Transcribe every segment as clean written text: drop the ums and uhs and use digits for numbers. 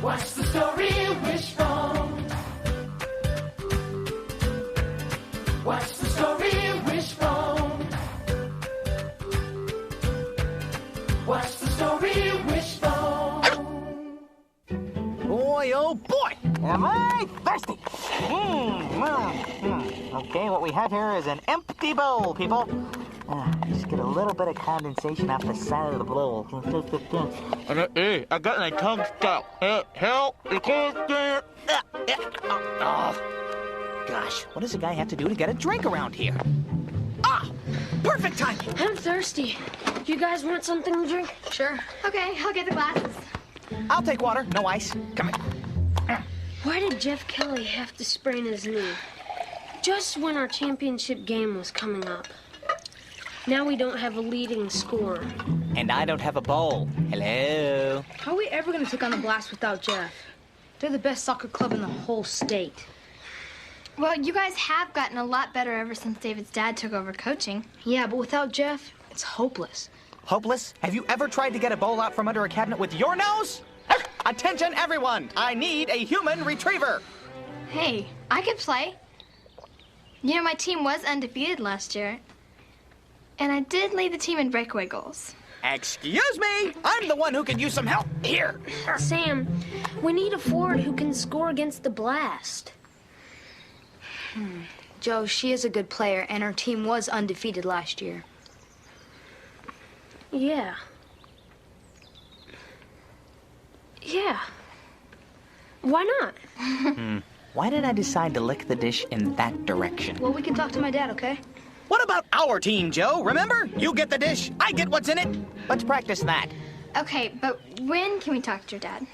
What's the story, Wishbone? What's the story, Wishbone? What's the story, Wishbone? Boy, oh boy, am I thirsty. Okay, what we have here is an empty bowl, people. Just get a little bit of condensation off the side of the bowl. Hey, I got my tongue stuck. Help! You can't stand. Oh, gosh, what does a guy have to do to get a drink around here? Ah, perfect timing. I'm thirsty. You guys want something to drink? Sure. Okay, I'll get the glasses. I'll take water, no ice. Come here. Why did Jeff Kelly have to sprain his knee? Just when our championship game was coming up. Now we don't have a leading scorer. And I don't have a bowl. Hello. How are we ever going to take on the Blast without Jeff? They're the best soccer club in the whole state. Well, you guys have gotten a lot better ever since David's dad took over coaching. Yeah, but without Jeff, it's hopeless. Hopeless? Have you ever tried to get a bowl out from under a cabinet with your nose? Attention, everyone! I need a human retriever. Hey, I could play. You know, my team was undefeated last year. And I did lead the team in breakaway goals. Excuse me! I'm the one who could use some help. Here. Sam, we need a forward who can score against the Blast. Joe, she is a good player, and her team was undefeated last year. Yeah. Yeah. Why not? Why did I decide to lick the dish in that direction? Well, we can talk to my dad, okay? What about our team, Joe? Remember? You get the dish, I get what's in it. Let's practice that. Okay, but when can we talk to your dad?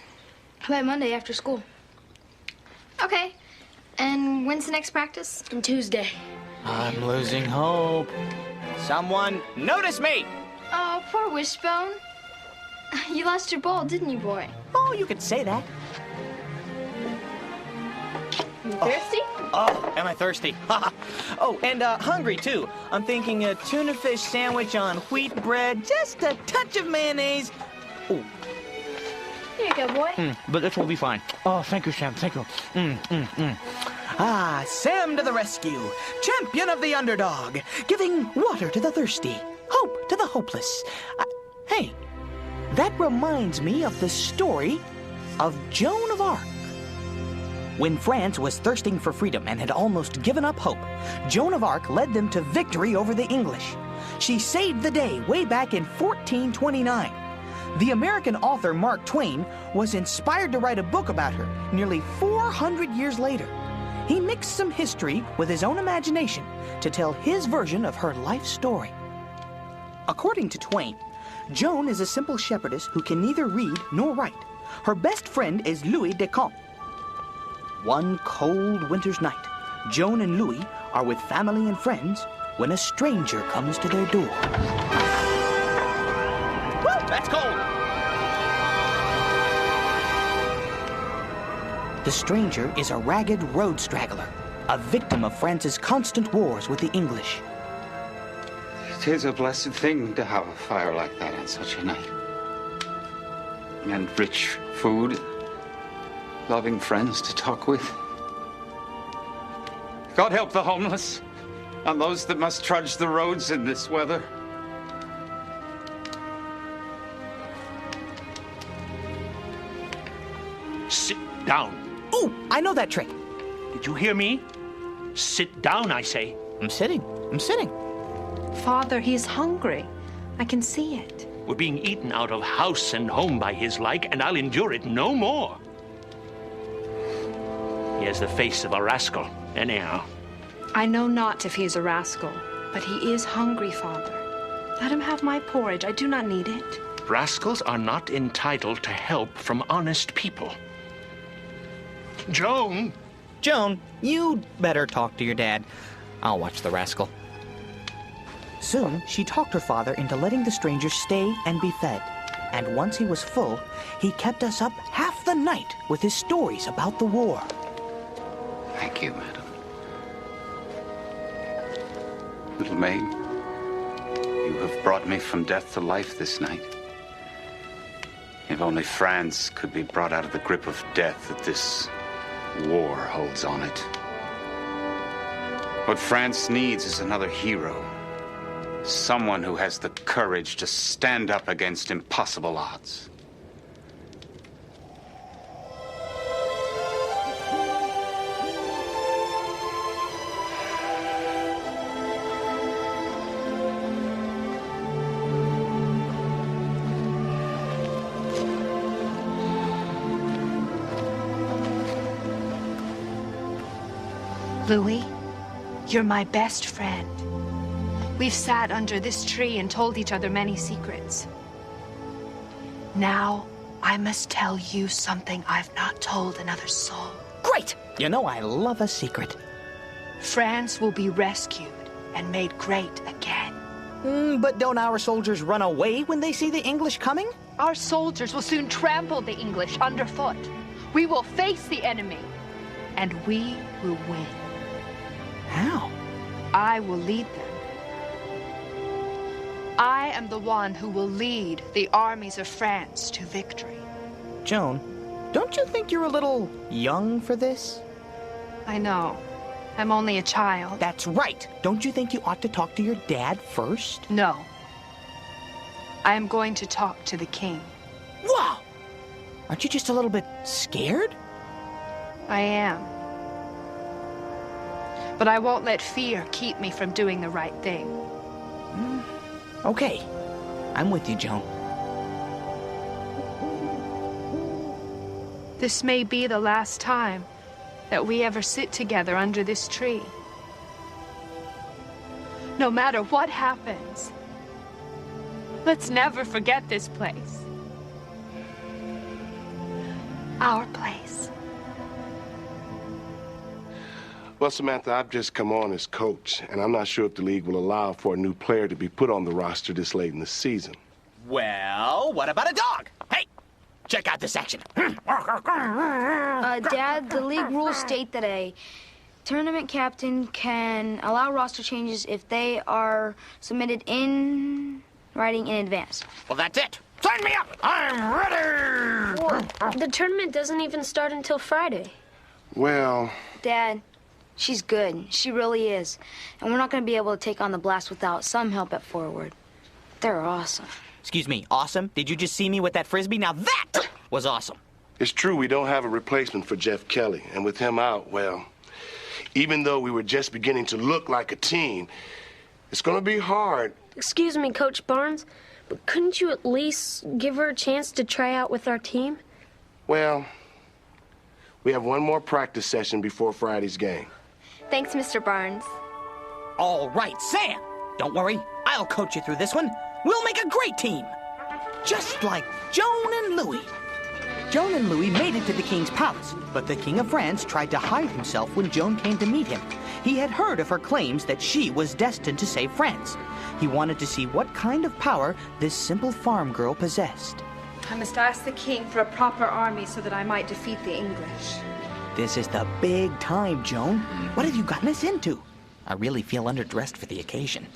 How about Monday after school? Okay. And when's the next practice? On Tuesday. I'm losing hope. Someone notice me! Oh, poor Wishbone. You lost your bowl, didn't you, boy? Oh, you could say that. You thirsty? Oh, am I thirsty? Oh, and hungry, too. I'm thinking a tuna fish sandwich on wheat bread, just a touch of mayonnaise. Ooh. Here you go, boy. But this will be fine. Oh, thank you, Sam. Thank you. Ah, Sam to the rescue, champion of the underdog, giving water to the thirsty, hope to the hopeless. Hey, that reminds me of the story of Joan of Arc. When France was thirsting for freedom and had almost given up hope, Joan of Arc led them to victory over the English. She saved the day way back in 1429. The American author Mark Twain was inspired to write a book about her nearly 400 years later. He mixed some history with his own imagination to tell his version of her life story. According to Twain, Joan is a simple shepherdess who can neither read nor write. Her best friend is Louis de Conte. One cold winter's night, Joan and Louis are with family and friends when a stranger comes to their door. Woo, that's cold! The stranger is a ragged road straggler, a victim of France's constant wars with the English. It is a blessed thing to have a fire like that on such a night. And rich food, loving friends to talk with. God help the homeless and those that must trudge the roads in this weather. Sit down. Ooh, I know that trick. Did you hear me? Sit down, I say. I'm sitting. Father, he is hungry. I can see it. We're being eaten out of house and home by his like, and I'll endure it no more. He has the face of a rascal, anyhow. I know not if he is a rascal, but he is hungry, Father. Let him have my porridge. I do not need it. Rascals are not entitled to help from honest people. Joan! Joan, you'd better talk to your dad. I'll watch the rascal. Soon, she talked her father into letting the stranger stay and be fed. And once he was full, he kept us up half the night with his stories about the war. Thank you, madam. Little maid, you have brought me from death to life this night. If only France could be brought out of the grip of death that this war holds on it. What France needs is another hero. Someone who has the courage to stand up against impossible odds. Louis, you're my best friend. We've sat under this tree and told each other many secrets. Now, I must tell you something I've not told another soul. Great! You know I love a secret. France will be rescued and made great again. But don't our soldiers run away when they see the English coming? Our soldiers will soon trample the English underfoot. We will face the enemy, and we will win. How? I will lead them. I am the one who will lead the armies of France to victory. Joan, don't you think you're a little young for this? I know. I'm only a child. That's right. Don't you think you ought to talk to your dad first? No. I am going to talk to the king. Wow! Aren't you just a little bit scared? I am. But I won't let fear keep me from doing the right thing. Okay. I'm with you, Joan. This may be the last time that we ever sit together under this tree. No matter what happens, let's never forget this place. Our place. Well, Samantha, I've just come on as coach, and I'm not sure if the league will allow for a new player to be put on the roster this late in the season. Well, what about a dog? Hey, check out this action. Dad, the league rules state that a tournament captain can allow roster changes if they are submitted in writing in advance. Well, that's it. Sign me up. I'm ready. The tournament doesn't even start until Friday. Well... Dad, she's good. She really is. And we're not going to be able to take on the Blast without some help at forward. They're awesome. Excuse me, awesome? Did you just see me with that Frisbee? Now that was awesome. It's true we don't have a replacement for Jeff Kelly, and with him out, well, even though we were just beginning to look like a team, it's going to be hard. Excuse me, Coach Barnes, but couldn't you at least give her a chance to try out with our team? Well, we have one more practice session before Friday's game. Thanks, Mr. Barnes. All right, Sam. Don't worry, I'll coach you through this one. We'll make a great team. Just like Joan and Louis. Joan and Louis made it to the king's palace, but the King of France tried to hide himself when Joan came to meet him. He had heard of her claims that she was destined to save France. He wanted to see what kind of power this simple farm girl possessed. I must ask the king for a proper army so that I might defeat the English. This is the big time, Joan. What have you gotten us into? I really feel underdressed for the occasion.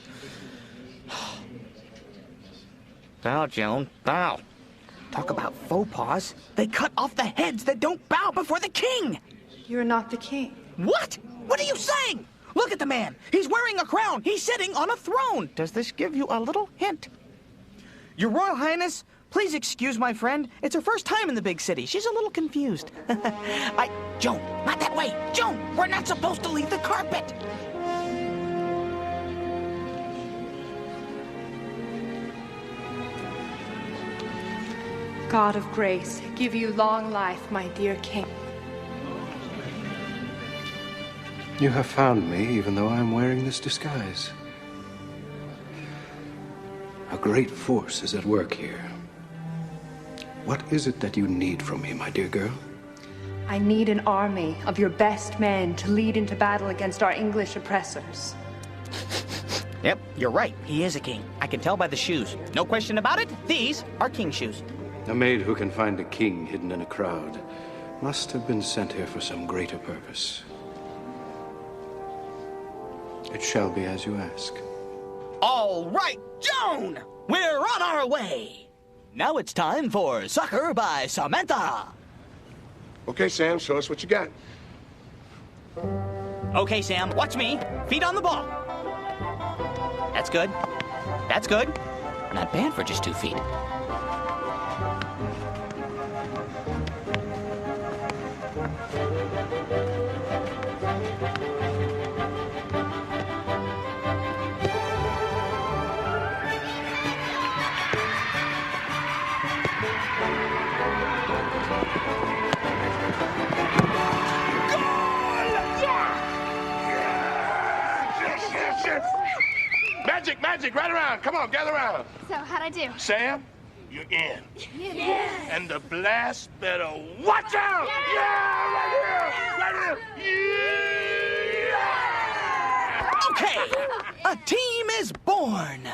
Bow, Joan, bow. Talk about faux pas. They cut off the heads that don't bow before the king. You're not the king. What? What are you saying? Look at the man. He's wearing a crown. He's sitting on a throne. Does this give you a little hint? Your Royal Highness, please excuse my friend. It's her first time in the big city. She's a little confused. Joan, not that way. Joan, we're not supposed to leave the carpet. God of grace, give you long life, my dear king. You have found me, even though I am wearing this disguise. A great force is at work here. What is it that you need from me, my dear girl? I need an army of your best men to lead into battle against our English oppressors. Yep, you're right. He is a king. I can tell by the shoes. No question about it. These are king shoes. A maid who can find a king hidden in a crowd must have been sent here for some greater purpose. It shall be as you ask. All right, Joan! We're on our way! Now it's time for Soccer by Samantha. Okay, Sam, show us what you got. Okay, Sam, watch me. Feet on the ball. That's good. That's good. Not bad for just 2 feet. Magic, right around. Come on, gather around. So, how'd I do? Sam, you're in. Yes. And the blast better watch out! Yeah, right here! Yeah! Okay, a team is born.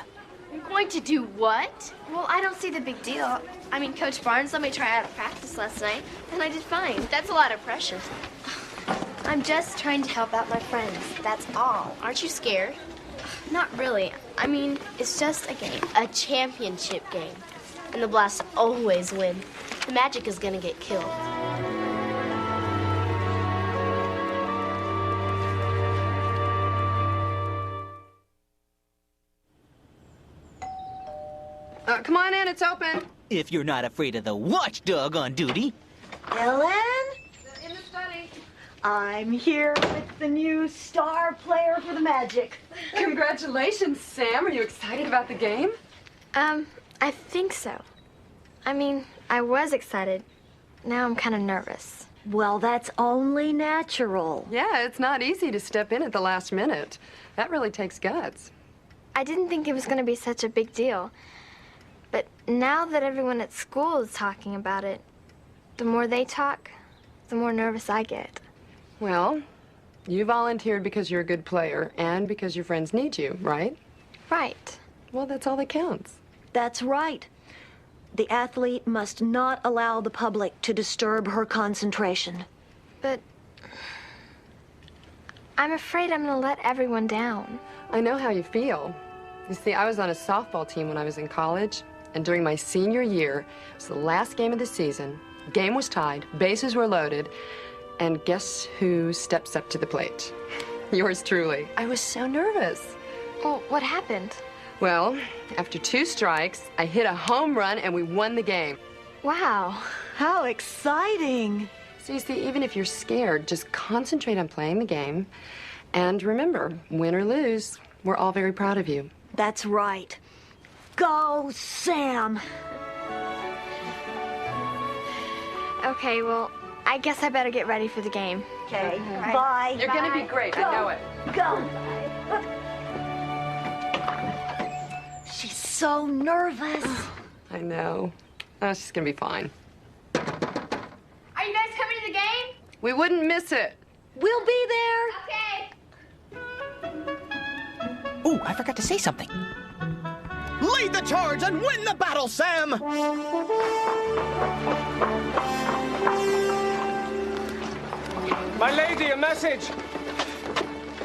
You're going to do what? Well, I don't see the big deal. I mean, Coach Barnes let me try out of practice last night, and I did fine. That's a lot of pressure. I'm just trying to help out my friends. That's all. Aren't you scared? Not really. I mean, it's just a game. A championship game. And the Blasts always win. The Magic is gonna get killed. Come on in, it's open. If you're not afraid of the watchdog on duty. Ellen? In the study. I'm here with the new star player for the Magic. Congratulations, Sam. Are you excited about the game? I think so. I mean, I was excited. Now I'm kind of nervous. Well, that's only natural. Yeah, it's not easy to step in at the last minute. That really takes guts. I didn't think it was going to be such a big deal. But now that everyone at school is talking about it, the more they talk, the more nervous I get. Well, you volunteered because you're a good player and because your friends need you, right? Right. Well, that's all that counts. That's right. The athlete must not allow the public to disturb her concentration. But I'm afraid I'm going to let everyone down. I know how you feel. You see, I was on a softball team when I was in college, and during my senior year, it was the last game of the season. Game was tied, bases were loaded, and guess who steps up to the plate? Yours truly. I was so nervous. Well, what happened? Well, after 2 strikes, I hit a home run and we won the game. Wow. How exciting. So you see, even if you're scared, just concentrate on playing the game. And remember, win or lose, we're all very proud of you. That's right. Go, Sam. Okay, well, I guess I better get ready for the game. Okay, bye. You're going to be great, I know it. Go. She's so nervous. I know. Oh, she's going to be fine. Are you guys coming to the game? We wouldn't miss it. We'll be there. Okay. Ooh, I forgot to say something. Lead the charge and win the battle, Sam! My lady, a message.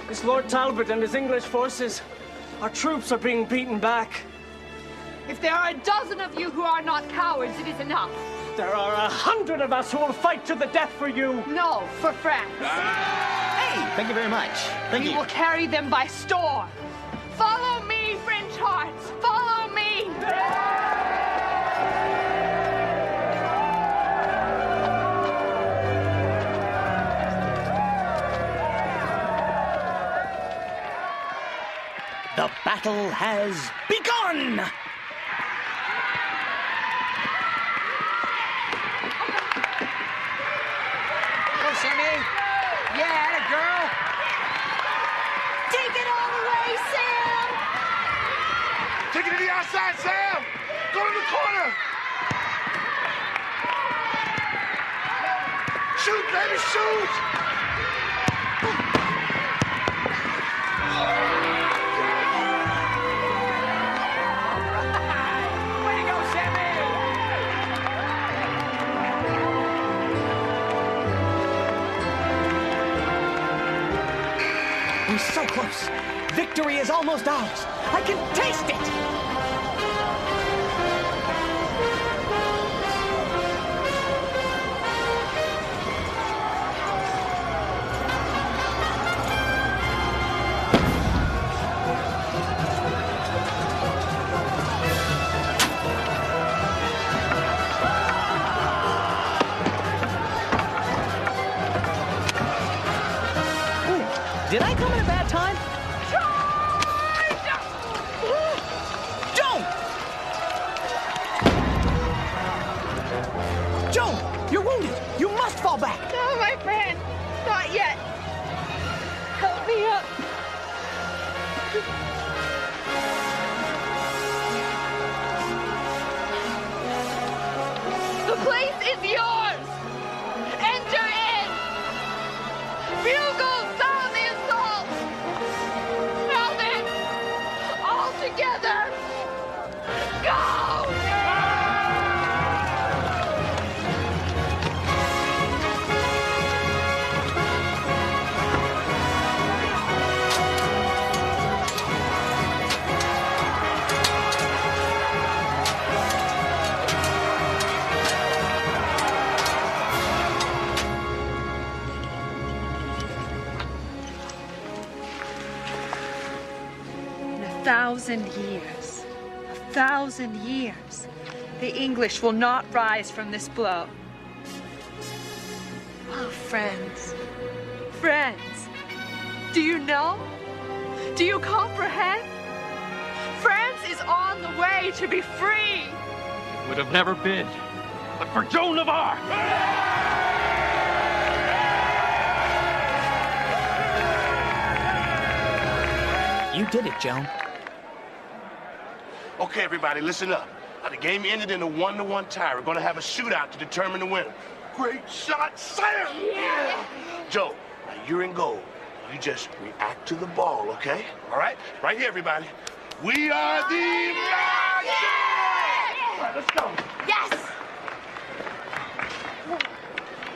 It's Lord Talbot and his English forces. Our troops are being beaten back. If there are a dozen of you who are not cowards, it is enough. There are 100 of us who will fight to the death for you. No, for France. Hey, thank you very much. Thank you. We will carry them by storm. Follow me, French hearts. Follow me. The battle has begun! Go, Sammy. Yeah, atta girl. Take it all the way, Sam. Take it to the outside, Sam! Go to the corner! Shoot, baby, shoot! Way to go, Sammy. We're so close. Victory is almost ours. I can taste it! Did I come at a bad time? Joan! Joan, you're wounded. You must fall back. No, my friend. Not yet. Help me up. The place is yours. Enter in. Bugles sound the assault. Now then, all together, go! A thousand years, the English will not rise from this blow. Oh, friends, do you know? Do you comprehend? France is on the way to be free. It would have never been, but for Joan of Arc. You did it, Joan. Okay, everybody, listen up. The game ended in a 1-1 tie. We're going to have a shootout to determine the winner. Great shot, Sieur! Yeah! Joe, now you're in goal. You just react to the ball, okay? All right? Right here, everybody. We are the Magic! All right, let's go. Yes!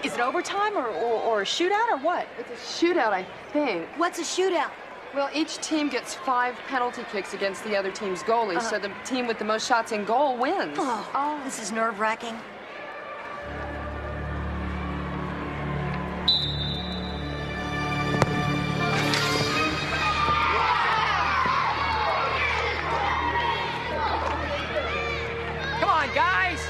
Is it overtime or a shootout or what? It's a shootout, I think. What's a shootout? Well, each team gets 5 penalty kicks against the other team's goalie, so the team with the most shots in goal wins. Oh, this is nerve-wracking. Come on, guys!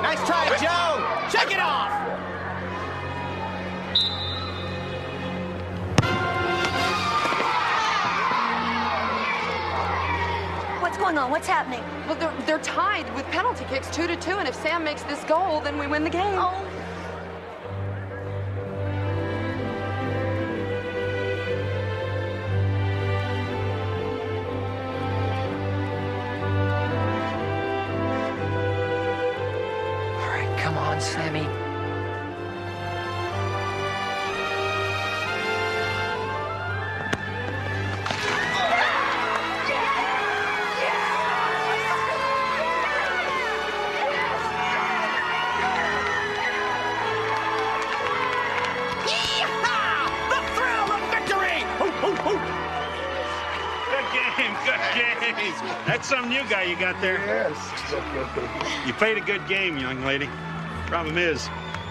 Nice try, Joe! Check it off! What's going on? What's happening? Well, they're tied with penalty kicks 2-2, and if Sam makes this goal, then we win the game. Oh. Come on, Sammy. That's some new guy you got there. Yes. You played a good game, young lady. Problem is,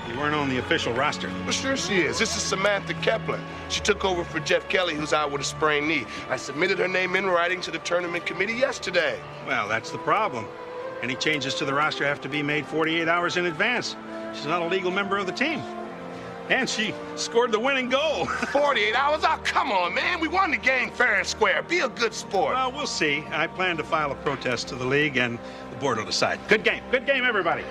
you weren't on the official roster. Well, sure she is. This is Samantha Kepler. She took over for Jeff Kelly, who's out with a sprained knee. I submitted her name in writing to the tournament committee yesterday. Well, that's the problem. Any changes to the roster have to be made 48 hours in advance. She's not a legal member of the team. And she scored the winning goal. 48 hours? Oh, come on, man. We won the game fair and square. Be a good sport. Well, we'll see. I plan to file a protest to the league, and the board will decide. Good game. Good game, everybody.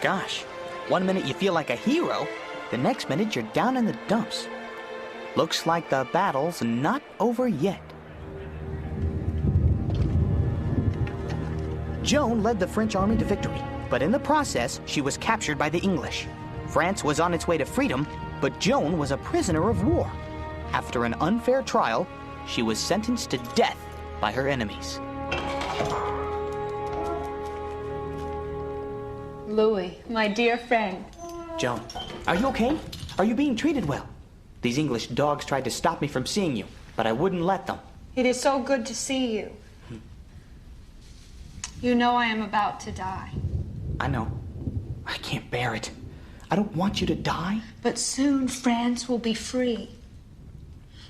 Gosh, one minute you feel like a hero, the next minute you're down in the dumps. Looks like the battle's not over yet. Joan led the French army to victory, but in the process, she was captured by the English. France was on its way to freedom, but Joan was a prisoner of war. After an unfair trial, she was sentenced to death by her enemies. Louis, my dear friend. Joan, are you okay? Are you being treated well? These English dogs tried to stop me from seeing you, but I wouldn't let them. It is so good to see you. You know I am about to die. I know. I can't bear it. I don't want you to die. But soon France will be free.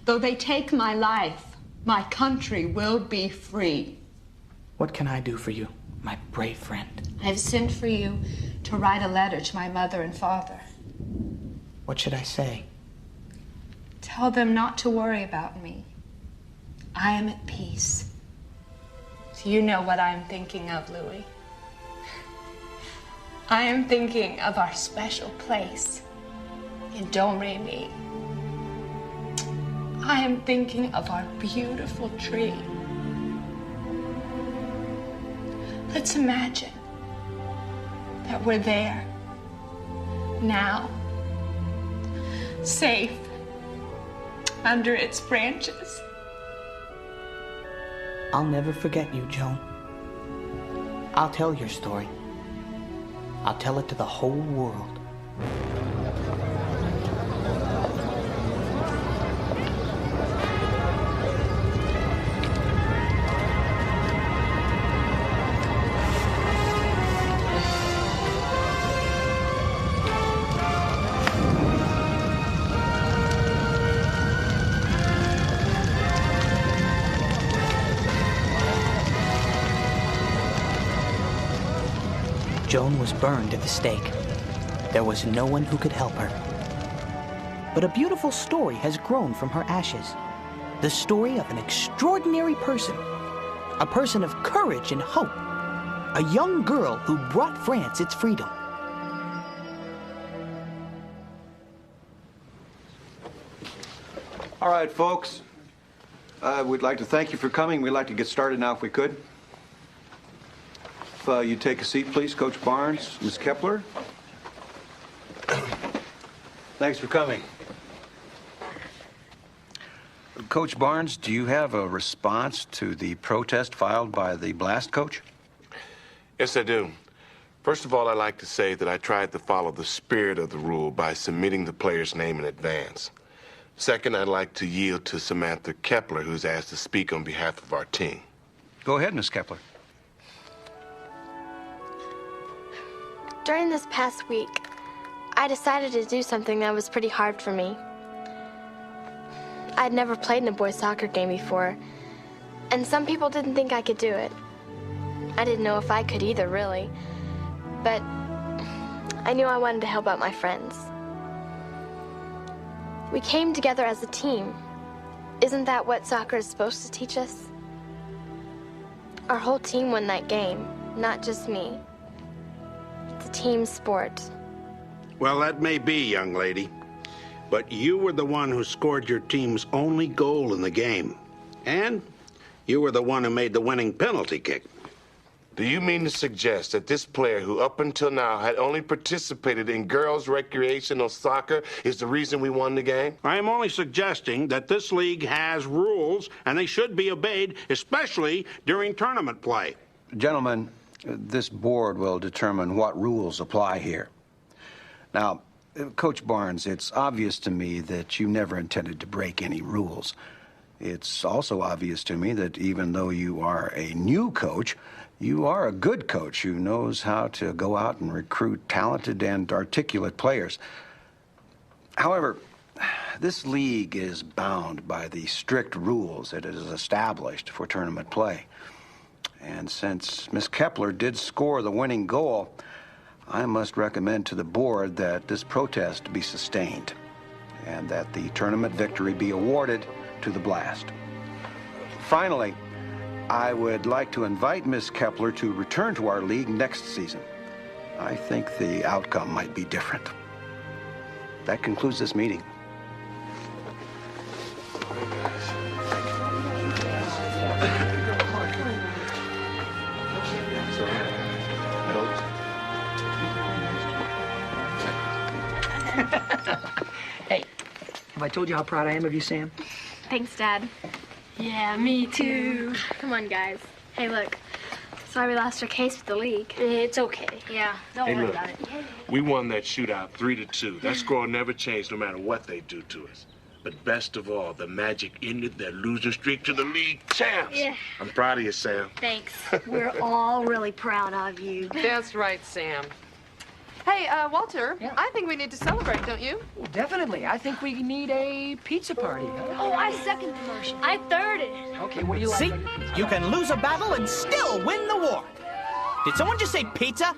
Though they take my life, my country will be free. What can I do for you, my brave friend? I have sent for you to write a letter to my mother and father. What should I say? Tell them not to worry about me. I am at peace. Do you know what I am thinking of, Louis? I am thinking of our special place in Do-Re-Mi. I am thinking of our beautiful tree. Let's imagine that we're there, now, safe under its branches. I'll never forget you, Joan. I'll tell your story. I'll tell it to the whole world. Joan was burned at the stake. There was no one who could help her. But a beautiful story has grown from her ashes. The story of an extraordinary person. A person of courage and hope. A young girl who brought France its freedom. All right, folks. We'd like to thank you for coming. We'd like to get started now if we could. If you take a seat, please, Coach Barnes, Ms. Kepler. Thanks for coming. Coach Barnes, do you have a response to the protest filed by the Blast coach? Yes, I do. First of all, I'd like to say that I tried to follow the spirit of the rule by submitting the player's name in advance. Second, I'd like to yield to Samantha Kepler, who's asked to speak on behalf of our team. Go ahead, Ms. Kepler. During this past week, I decided to do something that was pretty hard for me. I'd never played in a boys' soccer game before, and some people didn't think I could do it. I didn't know if I could either, really. But I knew I wanted to help out my friends. We came together as a team. Isn't that what soccer is supposed to teach us? Our whole team won that game, not just me. It's a team sport. Well, that may be, young lady. But you were the one who scored your team's only goal in the game. And you were the one who made the winning penalty kick. Do you mean to suggest that this player, who up until now had only participated in girls' recreational soccer, is the reason we won the game? I am only suggesting that this league has rules, and they should be obeyed, especially during tournament play. Gentlemen, this board will determine what rules apply here. Now, Coach Barnes, it's obvious to me that you never intended to break any rules. It's also obvious to me that even though you are a new coach, you are a good coach who knows how to go out and recruit talented and articulate players. However, this league is bound by the strict rules that it has established for tournament play. And since Miss Kepler did score the winning goal, I must recommend to the board that this protest be sustained and that the tournament victory be awarded to the Blast. Finally, I would like to invite Miss Kepler to return to our league next season. I think the outcome might be different. That concludes this meeting. Hey, have I told you how proud I am of you, Sam? Thanks, Dad. Yeah, me too. Come on, guys. Hey, look. Sorry we lost our case with the league. It's okay. Yeah, don't Hey, worry look. about it. We won that shootout 3-2. That score never changed no matter what they do to us. But best of all, the Magic ended their losing streak to the league champs. Yeah. I'm proud of you, Sam. Thanks. We're all really proud of you. That's right, Sam. Hey, Walter, I think we need to celebrate, don't you? Definitely. I think we need a pizza party. Oh, I second the motion. I third it. Okay, what do you like? See? You can lose a battle and still win the war. Did someone just say pizza?